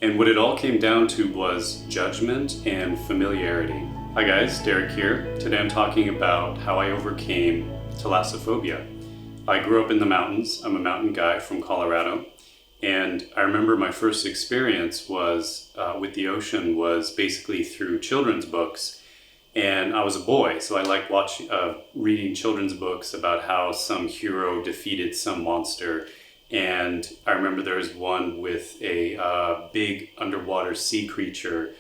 And what it all came down to was judgment and familiarity. Hi guys, Derek here. Today I'm talking about how I overcame thalassophobia. I grew up in the mountains. I'm a mountain guy from Colorado. And I remember my first experience was with the ocean was basically through children's books. And I was a boy, so I liked reading children's books about how some hero defeated some monster. And I remember there was one with a big underwater sea creature.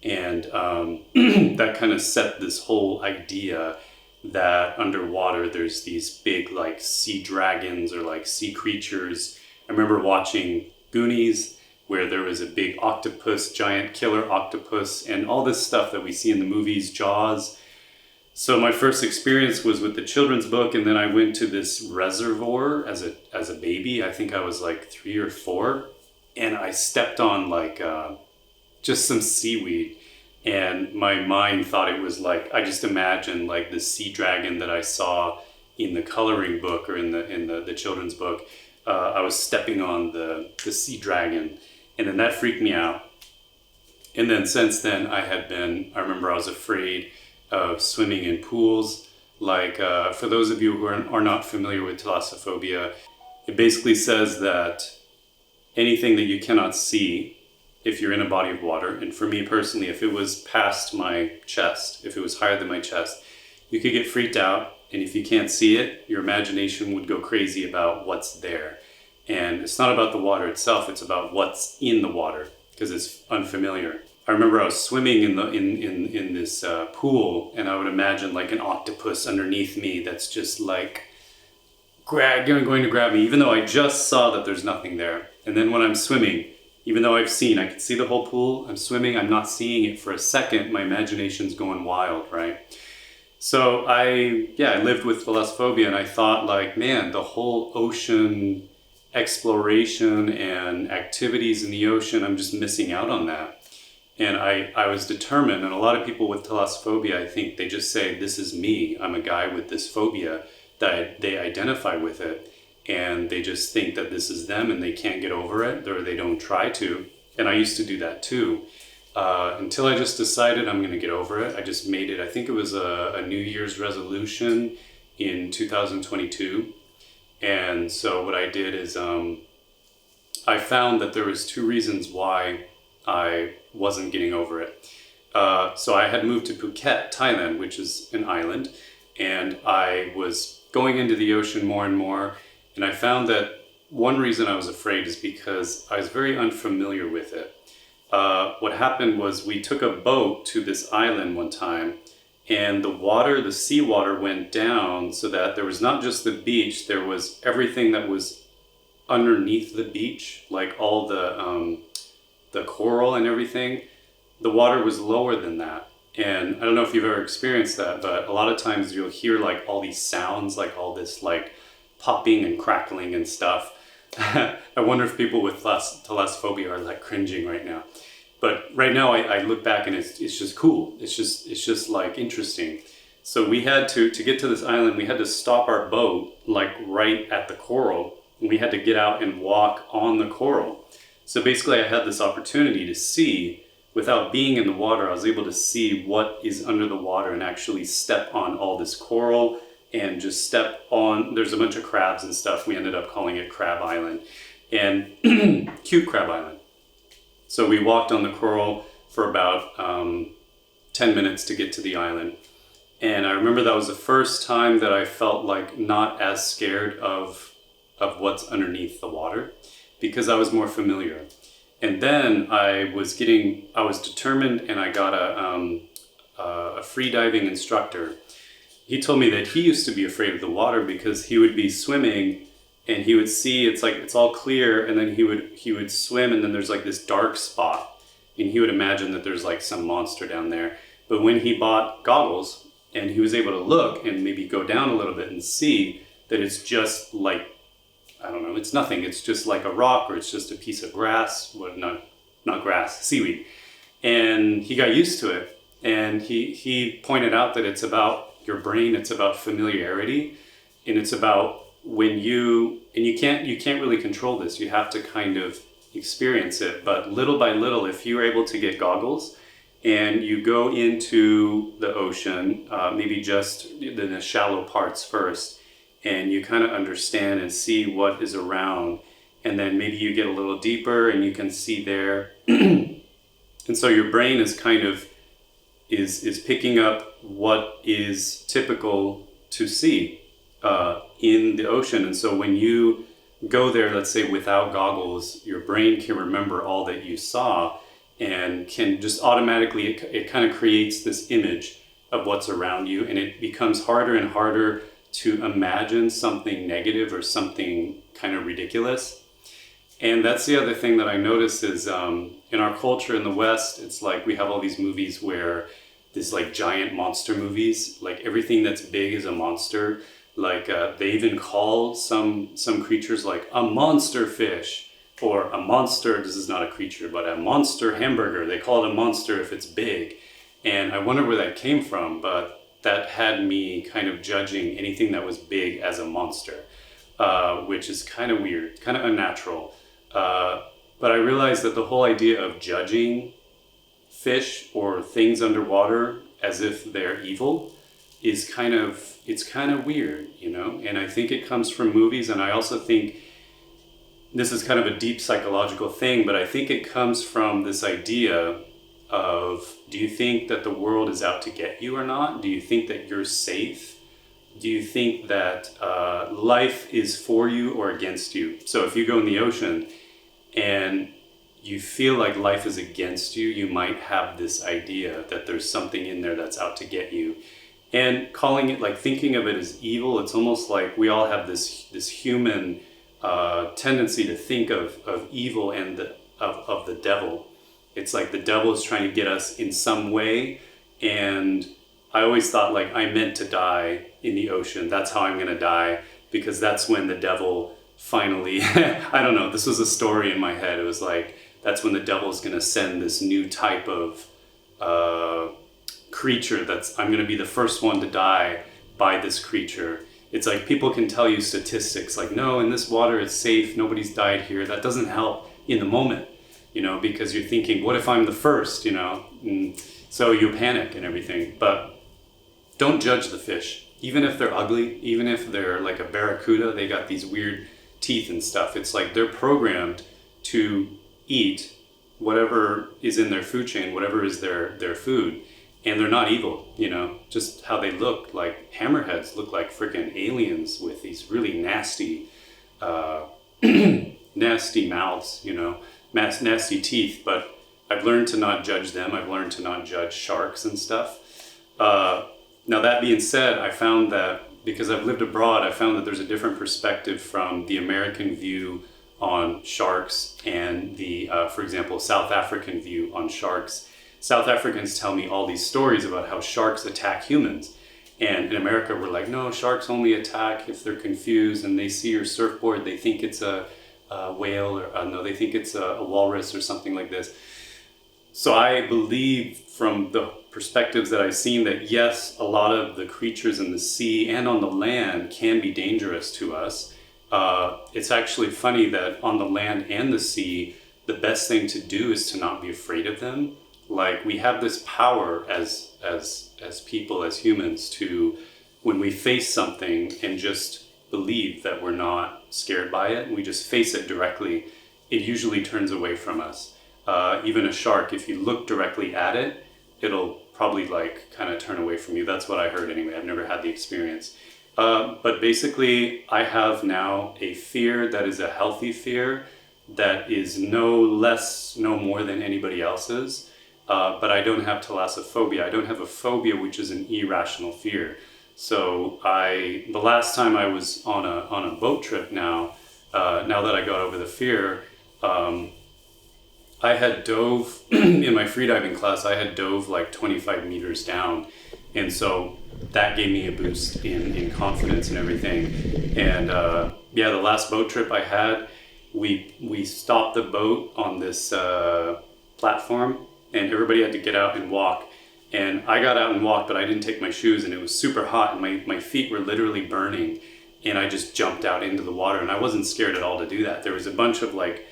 And that kind of set this whole idea that underwater there's these big like sea dragons or like sea creatures. I remember watching Goonies, where there was a big octopus, giant killer octopus, and all this stuff that we see in the movies, Jaws. So my first experience was with the children's book, and then I went to this reservoir as a baby. I think I was like 3 or 4, and I stepped on like just some seaweed, and my mind thought it was like, I just imagined like the sea dragon that I saw in the coloring book or in the children's book. I was stepping on the sea dragon. And then that freaked me out. And then since then, I remember I was afraid of swimming in pools. Like, for those of you who are not familiar with thalassophobia, it basically says that anything that you cannot see, if you're in a body of water, and for me personally, if it was past my chest, if it was higher than my chest, you could get freaked out. And if you can't see it, your imagination would go crazy about what's there. And it's not about the water itself, it's about what's in the water, because it's unfamiliar. I remember I was swimming in this pool, and I would imagine like an octopus underneath me that's just like going to grab me, even though I just saw that there's nothing there. And then when I'm swimming, even though I can see the whole pool, I'm swimming, I'm not seeing it for a second, my imagination's going wild, right? So I lived with thalassophobia, and I thought like, man, the whole ocean exploration and activities in the ocean, I'm just missing out on that. And I was determined, and a lot of people with thalassophobia, I think they just say, this is me, I'm a guy with this phobia, that they identify with it, and they just think that this is them and they can't get over it, or they don't try to. And I used to do that too. Until I just decided I'm going to get over it. I just made it, I think it was a New Year's resolution in 2022. And so what I did is I found that there was 2 reasons why I wasn't getting over it. So I had moved to Phuket, Thailand, which is an island, and I was going into the ocean more and more. And I found that one reason I was afraid is because I was very unfamiliar with it. What happened was we took a boat to this island one time, and the seawater went down so that there was not just the beach, there was everything that was underneath the beach, like all the coral and everything. The water was lower than that. And I don't know if you've ever experienced that, but a lot of times you'll hear like all these sounds, like all this like popping and crackling and stuff. I wonder if people with thalassophobia are like cringing right now. But right now I look back and it's just cool. It's just like interesting. So we had to get to this island, we had to stop our boat like right at the coral, and we had to get out and walk on the coral. So basically I had this opportunity to see, without being in the water, I was able to see what is under the water and actually step on all this coral and just step on, there's a bunch of crabs and stuff. We ended up calling it Crab Island, and cute Crab Island. So we walked on the coral for about 10 minutes to get to the island. And I remember that was the first time that I felt like not as scared of what's underneath the water, because I was more familiar. And then I was determined, and I got a free diving instructor. He told me that he used to be afraid of the water because he would be swimming and he would see it's all clear, and then he would swim, and then there's like this dark spot, and he would imagine that there's like some monster down there. But when he bought goggles and he was able to look and maybe go down a little bit and see that it's just like, I don't know, it's nothing, it's just like a rock, or it's just a piece of grass, not grass, seaweed. And he got used to it, and he pointed out that it's about your brain, it's about familiarity, and it's about when you can't really control this. You have to kind of experience it. But little by little, if you're able to get goggles and you go into the ocean, maybe just in the shallow parts first, and you kind of understand and see what is around, and then maybe you get a little deeper and you can see there. And so your brain is kind of is picking up what is typical to see in the ocean. And so when you go there, let's say without goggles, your brain can remember all that you saw and can just automatically, it kind of creates this image of what's around you, and it becomes harder and harder to imagine something negative or something kind of ridiculous. And that's the other thing that I notice is in our culture in the West, it's like we have all these movies where this like giant monster movies, like everything that's big is a monster. Like they even call some creatures like a monster fish or a monster, this is not a creature, but a monster hamburger. They call it a monster if it's big. And I wonder where that came from, but that had me kind of judging anything that was big as a monster, which is kind of weird, kind of unnatural. But I realized that the whole idea of judging fish or things underwater as if they're evil is it's kind of weird, you know? And I think it comes from movies, and I also think this is kind of a deep psychological thing, but I think it comes from this idea of, do you think that the world is out to get you or not? Do you think that you're safe? Do you think that life is for you or against you? So if you go in the ocean and you feel like life is against you, you might have this idea that there's something in there that's out to get you. And calling it, like thinking of it as evil, it's almost like we all have this human tendency to think of evil and of the devil. It's like the devil is trying to get us in some way. And I always thought like I meant to die in the ocean. That's how I'm going to die, because that's when the devil finally, I don't know, this was a story in my head. It was like, that's when the devil's going to send this new type of creature I'm going to be the first one to die by this creature. It's like people can tell you statistics like, no, in this water it's safe, nobody's died here. That doesn't help in the moment, you know, because you're thinking, what if I'm the first, you know? And so you panic and everything. But don't judge the fish. Even if they're ugly, even if they're like a barracuda, they got these weird teeth and stuff. It's like they're programmed to eat whatever is in their food chain, whatever is their food, and they're not evil, you know, just how they look. Like hammerheads look like freaking aliens with these really nasty nasty mouths, you know, nasty teeth. But I've learned to not judge them. I've learned to not judge sharks and stuff. Now that being said, I found that because I've lived abroad, I found that there's a different perspective from the American view on sharks and the, for example, South African view on sharks. South Africans tell me all these stories about how sharks attack humans. And in America, we're like, no, sharks only attack if they're confused and they see your surfboard, they think it's a whale, or no, they think it's a walrus or something like this. So I believe from the perspectives that I've seen that yes, a lot of the creatures in the sea and on the land can be dangerous to us. It's actually funny that on the land and the sea, the best thing to do is to not be afraid of them. Like we have this power as people, as humans, to, when we face something and just believe that we're not scared by it, we just face it directly, it usually turns away from us. Even a shark, if you look directly at it, it'll probably like kind of turn away from you. That's what I heard anyway. I've never had the experience. But basically, I have now a fear that is a healthy fear that is no more than anybody else's. But I don't have thalassophobia. I don't have a phobia, which is an irrational fear. So the last time I was on a boat trip now that I got over the fear, I had dove, in my freediving class, I had dove like 25 meters down. And so that gave me a boost in confidence and everything. And the last boat trip I had, we stopped the boat on this platform, and everybody had to get out and walk. And I got out and walked, but I didn't take my shoes, and it was super hot, and my feet were literally burning. And I just jumped out into the water, and I wasn't scared at all to do that. There was a bunch of like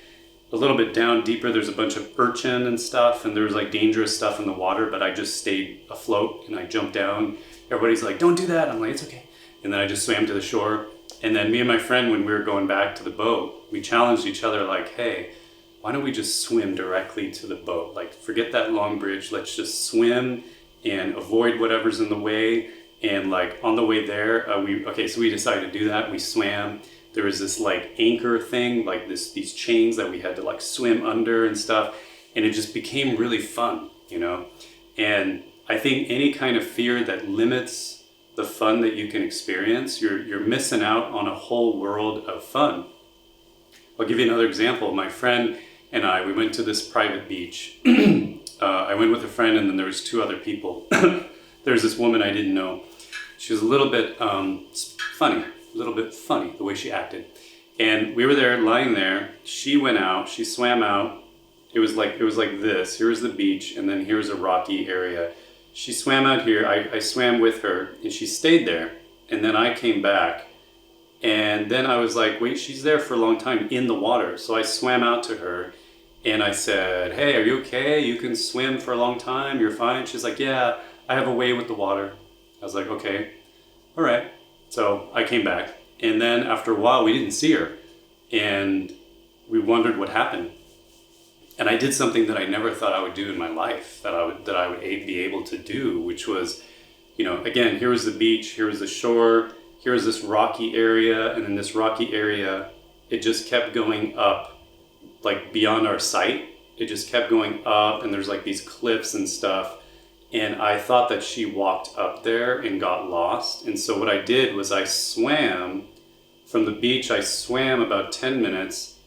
a little bit down deeper, there's a bunch of urchin and stuff, and there was like dangerous stuff in the water, but I just stayed afloat and I jumped down. Everybody's like, don't do that. I'm like, it's okay. And then I just swam to the shore. And then me and my friend, when we were going back to the boat, we challenged each other like, hey, why don't we just swim directly to the boat? Like, forget that long bridge. Let's just swim and avoid whatever's in the way. And like on the way there, so we decided to do that. We swam. There was this like anchor thing, like these chains that we had to like swim under and stuff. And it just became really fun, you know? And I think any kind of fear that limits the fun that you can experience, you're missing out on a whole world of fun. I'll give you another example. My friend and I, we went to this private beach. I went with a friend, and then there was 2 other people. There's this woman I didn't know. She was a little bit funny the way she acted. And we were there, lying there. She went out, she swam out. It was like this. Here's the beach, and then here's a rocky area. She swam out here. I swam with her, and she stayed there. And then I came back. And then I was like, wait, she's there for a long time in the water. So I swam out to her and I said, hey, are you okay? You can swim for a long time. You're fine. She's like, yeah, I have a way with the water. I was like, okay, all right. So I came back. And then after a while, we didn't see her. And we wondered what happened. And I did something that I never thought I would do in my life, that I would be able to do, which was, you know, again, here was the beach, here was the shore, here's this rocky area, and in this rocky area, it just kept going up, like beyond our sight. It just kept going up, and there's like these cliffs and stuff. And I thought that she walked up there and got lost. And so what I did was I swam from the beach. I swam about 10 minutes,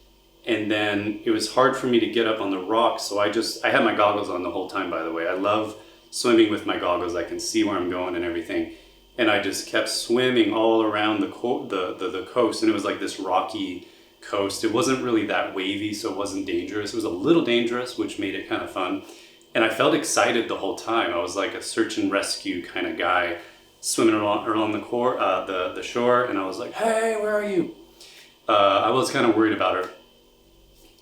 and then it was hard for me to get up on the rocks. So I had my goggles on the whole time, by the way. I love swimming with my goggles. I can see where I'm going and everything. And I just kept swimming all around the coast, and it was like this rocky coast. It wasn't really that wavy, so it wasn't dangerous. It was a little dangerous, which made it kind of fun. And I felt excited the whole time. I was like a search and rescue kind of guy, swimming along the shore, and I was like, hey, where are you? I was kind of worried about her.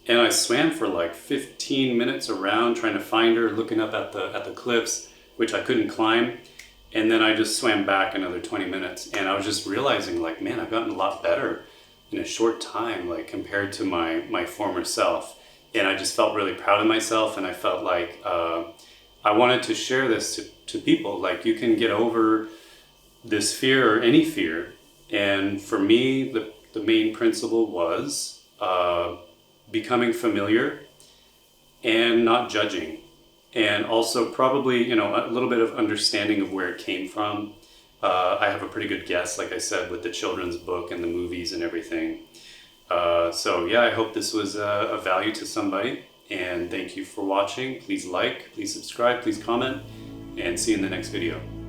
And I swam for like 15 minutes around trying to find her, looking up at the cliffs, which I couldn't climb. And then I just swam back another 20 minutes. And I was just realizing, like, man, I've gotten a lot better in a short time, like compared to my former self. And I just felt really proud of myself. And I felt like I wanted to share this to people. Like, you can get over this fear or any fear. And for me, the main principle was becoming familiar and not judging. And also probably, you know, a little bit of understanding of where it came from. I have a pretty good guess, like I said, with the children's book and the movies and everything. So yeah, I hope this was of value to somebody. And thank you for watching. Please like, please subscribe, please comment, and see you in the next video.